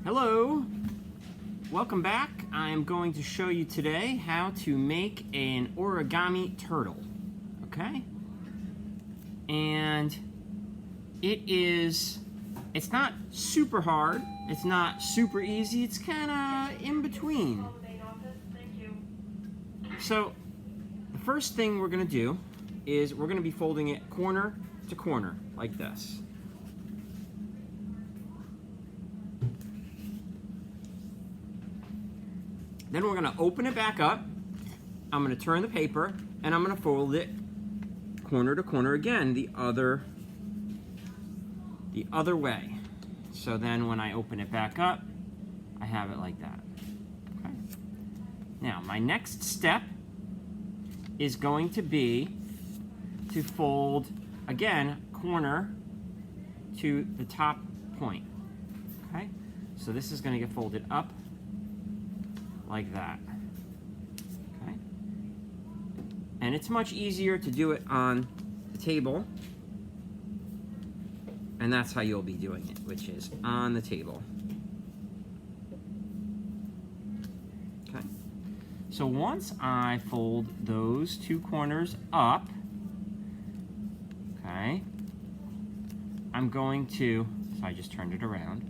Hello, welcome back. I'm going to show you today how to make an origami turtle, okay? And it's not super hard, it's not super easy, it's kind of in between. So the first thing we're going to do is we're going to be folding it corner to corner like this. Then we're going to open it back up. I'm going to turn the paper and I'm going to fold it corner to corner again the other way. So then when I open it back up, I have it like that. Okay. Now my next step is going to be to fold again corner to the top point. Okay. So this is going to get folded up like that. Okay. And it's much easier to do it on the table, and that's how you'll be doing it, which is on the table. Okay. So once I fold those two corners up, okay, I'm going to, so I just turned it around,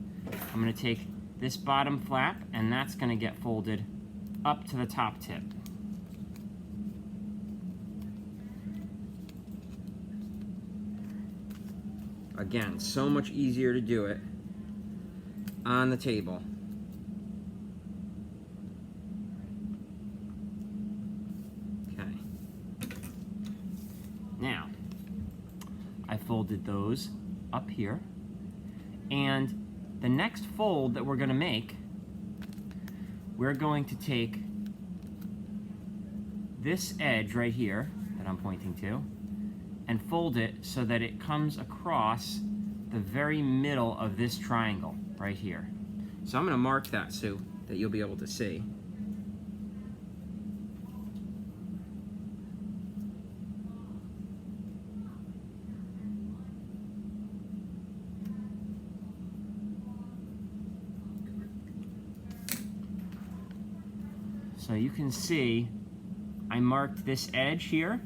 I'm going to take this bottom flap, and that's going to get folded up to the top tip. Again, so much easier to do it on the table. Okay. Now, I folded those up here, and the next fold that we're going to make, we're going to take this edge right here that I'm pointing to and fold it so that it comes across the very middle of this triangle right here. So I'm going to mark that so that you'll be able to see. So you can see I marked this edge here,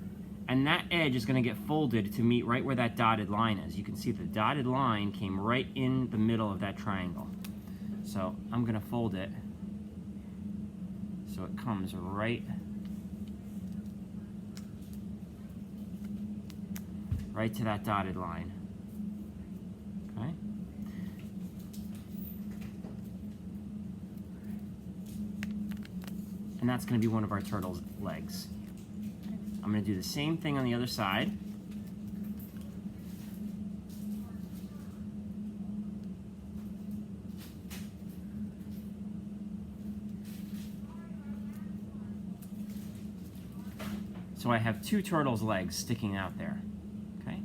and that edge is going to get folded to meet right where that dotted line is. You can see the dotted line came right in the middle of that triangle. So I'm going to fold it so it comes right to that dotted line. Okay? And that's going to be one of our turtle's legs. I'm going to do the same thing on the other side. So I have two turtles' legs sticking out there. Okay.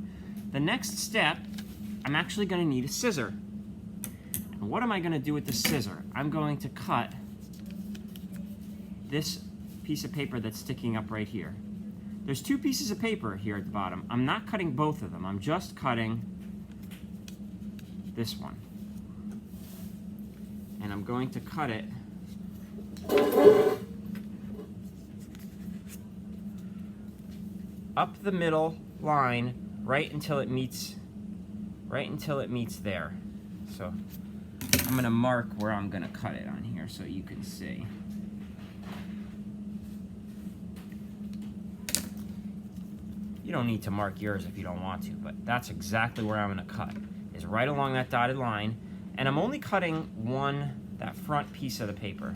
The next step, I'm actually going to need a scissor. And what am I going to do with the scissor? I'm going to cut this piece of paper that's sticking up right here. There's two pieces of paper here at the bottom. I'm not cutting both of them. I'm just cutting this one. And I'm going to cut it up the middle line right until it meets there. So I'm going to mark where I'm going to cut it on here so you can see. You don't need to mark yours if you don't want to, but that's exactly where I'm going to cut, is right along that dotted line. And I'm only cutting that front piece of the paper.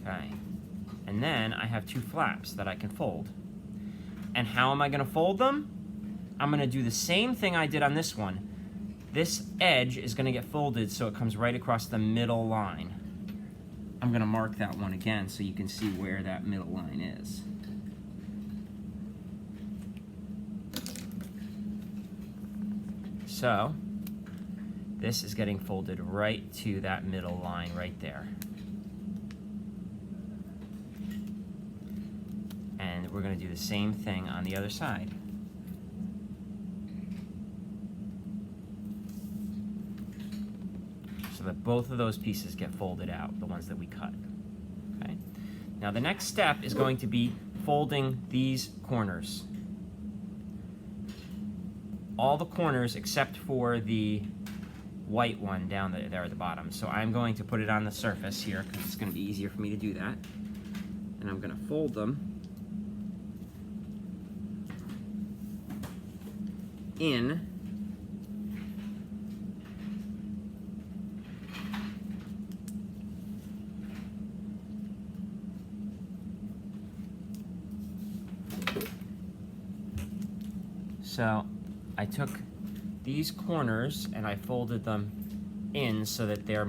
Okay. And then I have two flaps that I can fold. And how am I going to fold them? I'm going to do the same thing I did on this one. This edge is going to get folded so it comes right across the middle line. I'm going to mark that one again so you can see where that middle line is. So this is getting folded right to that middle line right there. And we're going to do the same thing on the other side. so that both of those pieces get folded out, the ones that we cut. Okay. Now the next step is going to be folding these corners. All the corners except for the white one down there at the bottom. So I'm going to put it on the surface here because it's going to be easier for me to do that. And I'm going to fold them in so I took these corners and I folded them in so that they're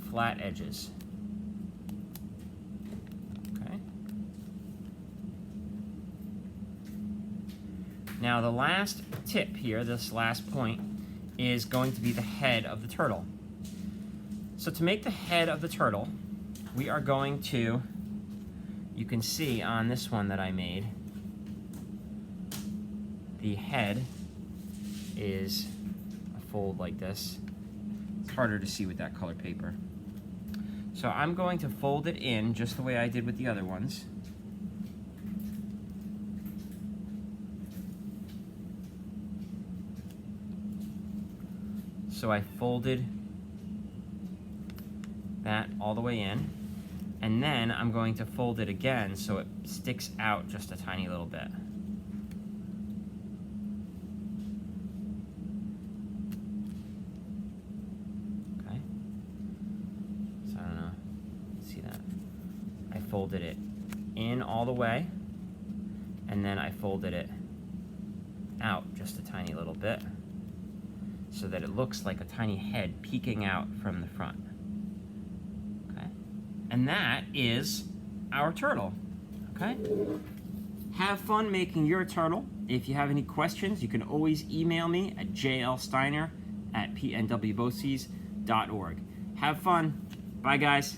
flat edges. Okay. Now the last tip here, this last point, is going to be the head of the turtle. So to make the head of the turtle, we are going to, you can see on this one that I made, the head is a fold like this. It's harder to see with that colored paper. So I'm going to fold it in just the way I did with the other ones. So I folded that all the way in, and then I'm going to fold it again so it sticks out just a tiny little bit. Okay. So I don't know, see that? I folded it in all the way, and then I folded it out just a tiny little bit, so that it looks like a tiny head peeking out from the front. Okay? And that is our turtle. Okay? Have fun making your turtle. If you have any questions, you can always email me at jlsteiner@pnwboces.org. Have fun. Bye, guys.